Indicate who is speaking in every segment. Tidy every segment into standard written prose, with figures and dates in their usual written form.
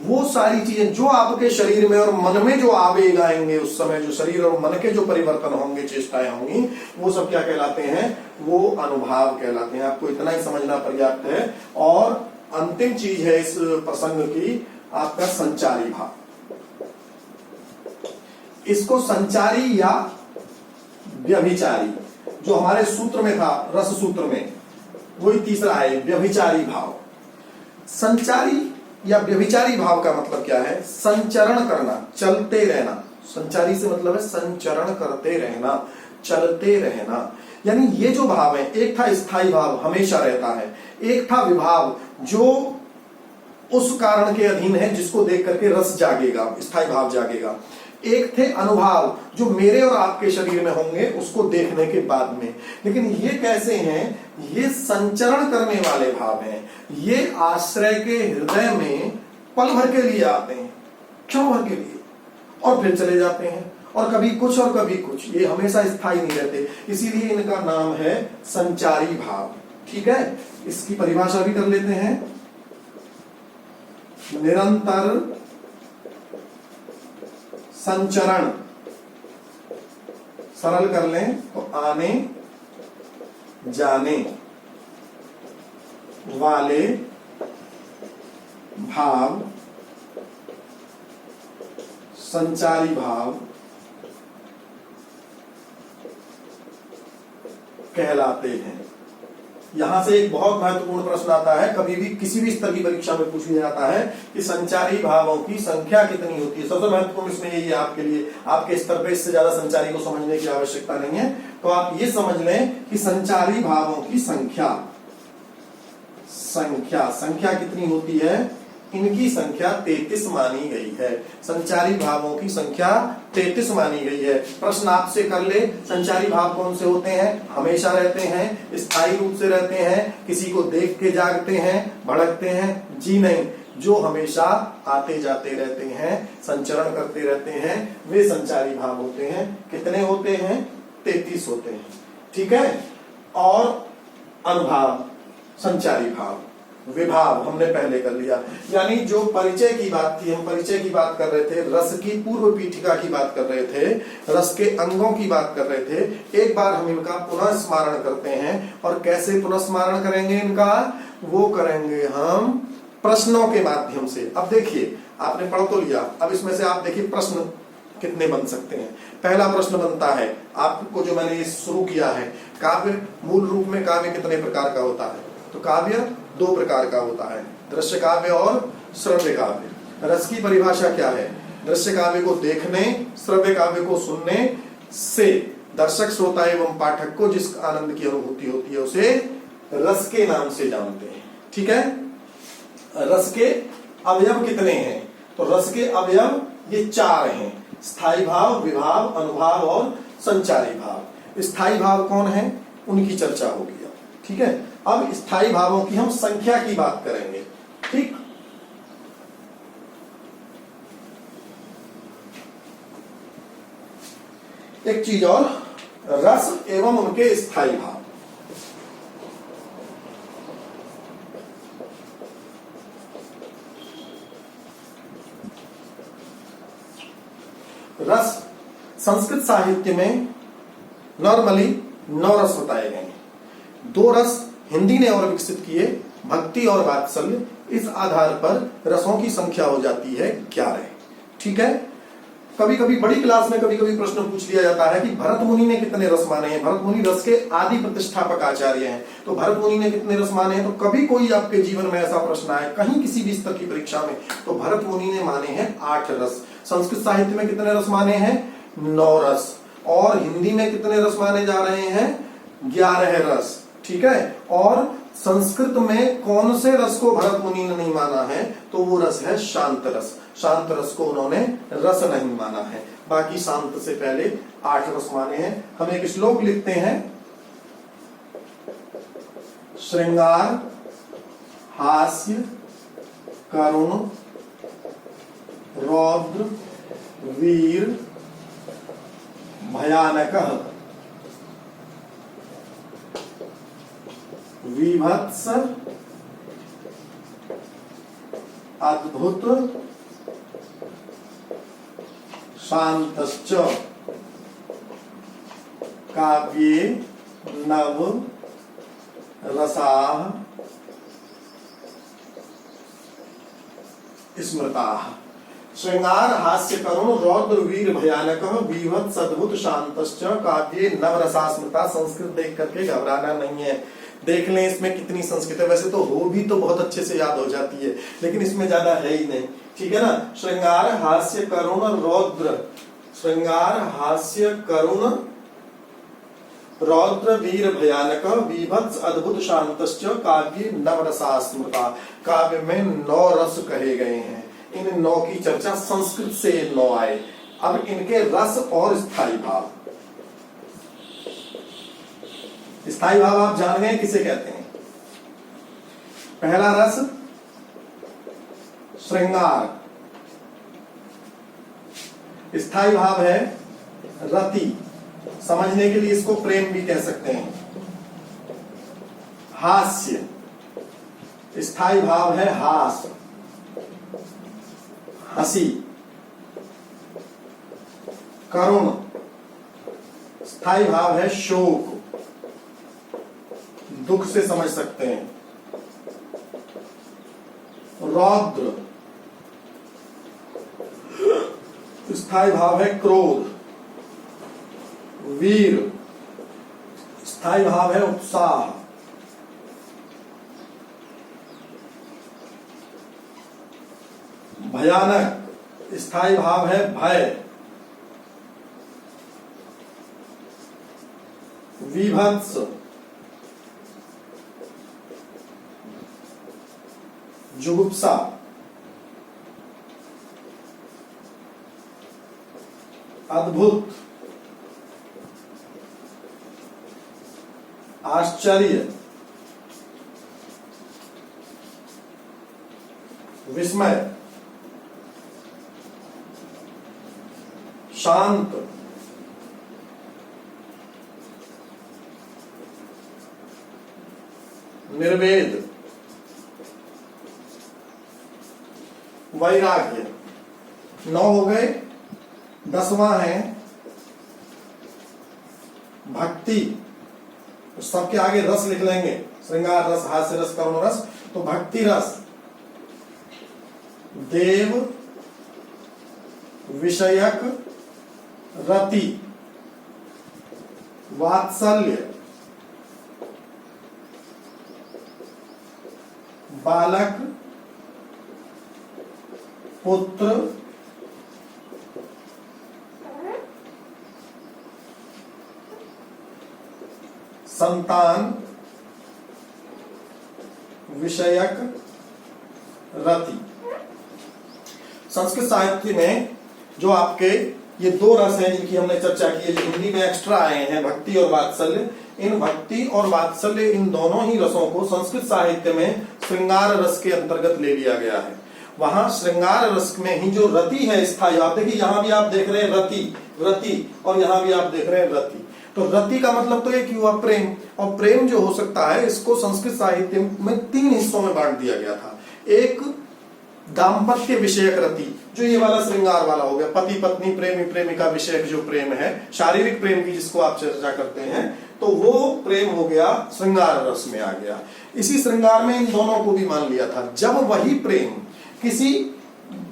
Speaker 1: वो सारी चीजें जो आपके शरीर में और मन में जो आवेग आएंगे, उस समय जो शरीर और मन के जो परिवर्तन होंगे, चेष्टाएं होंगी, वो सब क्या कहलाते हैं? वो अनुभाव कहलाते हैं। आपको इतना ही समझना पर्याप्त है। और अंतिम चीज है इस प्रसंग की आपका संचारी भाव। इसको संचारी या व्यभिचारी, जो हमारे सूत्र में था, रस सूत्र में, वही तीसरा है व्यभिचारी भाव। संचारी या व्यभिचारी भाव का मतलब क्या है? संचरण करना, चलते रहना। संचारी से मतलब है संचरण करते रहना, चलते रहना। यानी ये जो भाव है, एक था स्थायी भाव, हमेशा रहता है, एक था विभाव जो उस कारण के अधीन है जिसको देख करके रस जागेगा, स्थायी भाव जागेगा। एक थे अनुभाव जो मेरे और आपके शरीर में होंगे उसको देखने के बाद में। लेकिन ये कैसे हैं? ये संचरण करने वाले भाव हैं। ये आश्रय के हृदय में पल भर के लिए आते हैं, क्षण भर के लिए, और फिर चले जाते हैं, और कभी कुछ और कभी कुछ, ये हमेशा स्थायी नहीं रहते। इसीलिए इनका नाम है संचारी भाव। ठीक है, इसकी परिभाषा भी कर लेते हैं। निरंतर संचरण, सरल कर लें तो आने जाने वाले भाव संचारी भाव कहलाते हैं। यहां से एक बहुत महत्वपूर्ण प्रश्न आता है, कभी भी किसी भी स्तर की परीक्षा में पूछ लिया जाता है कि संचारी भावों की संख्या कितनी होती है। सबसे महत्वपूर्ण इसमें यही है आपके लिए, आपके स्तर पे इससे ज्यादा संचारी को समझने की आवश्यकता नहीं है। तो आप ये समझ लें कि संचारी भावों की संख्या कितनी होती है? इनकी संख्या 33 मानी गई है। संचारी भावों की संख्या 33 मानी गई है। प्रश्न आपसे कर ले, संचारी भाव कौन से होते हैं? हमेशा रहते हैं, स्थायी रूप से रहते हैं, किसी को देख के जागते हैं, भड़कते हैं? जी नहीं, जो हमेशा आते जाते रहते हैं, संचरण करते रहते हैं, वे संचारी भाव होते हैं। कितने होते हैं? 33 होते हैं। ठीक है। और अनुभाव संचारी भाव, विभाव हमने पहले कर लिया। यानी जो परिचय की बात थी, हम परिचय की बात कर रहे थे, रस की पूर्व पीठिका की बात कर रहे थे, रस के अंगों की बात कर रहे थे। एक बार हम इनका पुनः स्मरण करते हैं। और कैसे पुनः स्मरण करेंगे इनका? वो करेंगे हम प्रश्नों के माध्यम से। अब देखिए, आपने पढ़ तो लिया, अब इसमें से आप देखिए प्रश्न कितने बन सकते हैं। पहला प्रश्न बनता है आपको, जो मैंने शुरू किया है, काव्य मूल रूप में काव्य कितने प्रकार का होता है? तो काव्य 2 प्रकार का होता है, दृश्य काव्य और श्रव्य काव्य। रस की परिभाषा क्या है? दृश्य काव्य को देखने, श्रव्य काव्य को सुनने से दर्शक, श्रोता एवं पाठक को जिस आनंद की अनुभूति होती है उसे रस के नाम से जानते हैं। ठीक है। रस के अवयव कितने हैं? तो रस के अवयव ये 4 हैं, स्थायी भाव, विभाव, अनुभाव और संचारी भाव। स्थायी भाव कौन है? उनकी चर्चा होगी। ठीक है। अब स्थायी भावों की हम संख्या की बात करेंगे। ठीक। एक चीज और, रस एवं उनके स्थायी भाव। रस संस्कृत साहित्य में नॉर्मली 9 रस बताए गए हैं। 2 रस हिंदी ने और विकसित किए, भक्ति और वात्सल्य। इस आधार पर रसों की संख्या हो जाती है 11। ठीक है। कभी कभी बड़ी क्लास में कभी कभी प्रश्न पूछ लिया जाता है कि भरत मुनि ने कितने रस माने हैं? भरत मुनि रस के आदि प्रतिष्ठापक आचार्य हैं, तो भरत मुनि ने कितने रस माने हैं? तो कभी कोई आपके जीवन में ऐसा प्रश्न आए कहीं किसी भी स्तर की परीक्षा में, तो भरत मुनि ने माने हैं 8 रस। संस्कृत साहित्य में कितने रस माने हैं? 9 रस। और हिंदी में कितने रस माने जा रहे हैं? 11 रस। ठीक है। और संस्कृत में कौन से रस को भरत मुनि ने नहीं माना है? तो वो रस है शांत रस। शांत रस को उन्होंने रस नहीं माना है। बाकी शांत से पहले 8 रस माने हैं। हम एक श्लोक लिखते हैं, श्रृंगार, हास्य, करुण, रौद्र, वीर, भयानक, विभत्स, अद्भुत शांतश्च काव्ये नव रसाः स्मृताः। श्रृंगार हास्य करुण रौद्र वीर भयानक बीभत्स अद्भुत शांतश्च काव्ये नवरसा स्मृता। संस्कृत देख करके घबराना नहीं है, देख लें इसमें कितनी संस्कृत है। वैसे तो हो भी तो बहुत अच्छे से याद हो जाती है, लेकिन इसमें ज्यादा है ही नहीं, ठीक है ना। श्रृंगार हास्य करुण रौद्र, श्रृंगार हास्य करुण रौद्र वीर भयानक बीभत्स अद्भुत शांतश्च काव्ये नवरसा स्मृता। काव्य में 9 रस कहे गए हैं। इन 9 की चर्चा संस्कृत से 9 आए। अब इनके रस और स्थायी भाव। स्थायी भाव आप जान गए किसे कहते हैं। पहला रस श्रृंगार, स्थायी भाव है रति, समझने के लिए इसको प्रेम भी कह सकते हैं। हास्य, स्थायी भाव है हास, हंसी। करुण, स्थायी भाव है शोक, दुख से समझ सकते हैं। रौद्र, स्थायी भाव है क्रोध। वीर, स्थायी भाव है उत्साह। भयानक, स्थायी भाव है भय। विभत्स, जुगुप्सा। अद्भुत, आश्चर्य। विस्मय, शांत। निर्वेद, वैराग्य। 9 हो गए। 10वां है भक्ति। सबके आगे रस लिख लेंगे, श्रृंगार रस, हास्य रस, करुण रस। तो भक्ति रस, देव विषयक रति, वात्सल्य, बालक, पुत्र, संतान, विषयक रति। संस्कृत साहित्य में जो आपके ये 2 रस हैं जिनकी हमने चर्चा की है, जो हिंदी में एक्स्ट्रा आए हैं, भक्ति और वात्सल्य। इन भक्ति और वात्सल्य, इन दोनों ही रसों को संस्कृत साहित्य में श्रृंगार रस के अंतर्गत ले लिया गया है। वहां श्रृंगार रस में ही जो रति है स्थायी, आप देखिए यहां भी आप देख रहे हैं रति, रति, और यहां भी आप देख रहे हैं रति। तो रति का मतलब तो एक हुआ प्रेम, और प्रेम जो हो सकता है इसको संस्कृत साहित्य में 3 हिस्सों में बांट दिया गया था। एक दाम्पत्य विषयक रति, जो ये वाला श्रृंगार वाला हो गया, पति पत्नी प्रेमी प्रेमिका विषयक जो प्रेम है, शारीरिक प्रेम की जिसको आप चर्चा करते हैं, तो वो प्रेम हो गया श्रृंगार रस में आ गया। इसी श्रृंगार में इन दोनों को भी मान लिया था। जब वही प्रेम किसी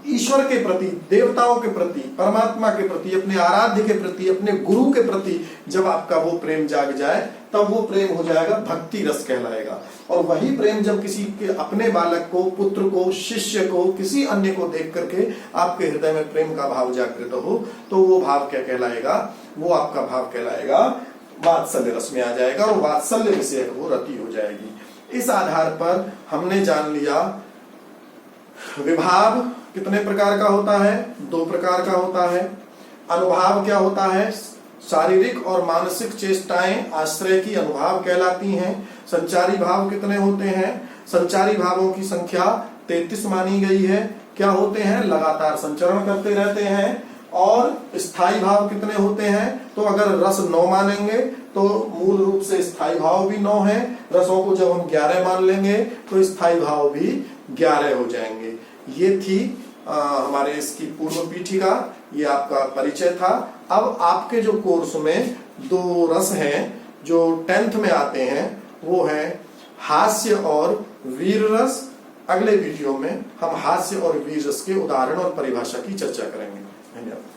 Speaker 1: ईश्वर के प्रति, देवताओं के प्रति, परमात्मा के प्रति, अपने आराध्य के प्रति, अपने गुरु के प्रति जब आपका वो प्रेम जाग जाए, तब वो प्रेम हो जाएगा भक्ति रस कहलाएगा। और वही प्रेम जब किसी के अपने बालक को, पुत्र को, शिष्य को, किसी अन्य को देख करके आपके हृदय में प्रेम का भाव जागृत हो, तो वो भाव क्या कहलाएगा? वो आपका भाव कहलाएगा वात्सल्य रस में आ जाएगा, और वात्सल्य विषयक वो रति हो जाएगी। इस आधार पर हमने जान लिया विभाव कितने प्रकार का होता है? 2 प्रकार का होता है। अनुभाव क्या होता है? शारीरिक और मानसिक चेष्टाएं आश्रय की अनुभाव कहलाती हैं। संचारी भाव कितने होते हैं? संचारी भावों की संख्या 33 मानी गई है। क्या होते हैं? लगातार संचरण करते रहते हैं। और स्थायी भाव कितने होते हैं? तो अगर रस 9 मानेंगे तो मूल रूप से स्थायी भाव भी 9 है। रसों को जब हम 11 मान लेंगे तो स्थायी भाव भी 11 हो जाएंगे। ये थी हमारे इसकी पूर्व पीठिका, ये आपका परिचय था। अब आपके जो कोर्स में 2 रस हैं जो 10th में आते हैं, वो है हास्य और वीर रस। अगले वीडियो में हम हास्य और वीर रस के उदाहरण और परिभाषा की चर्चा करेंगे। धन्यवाद।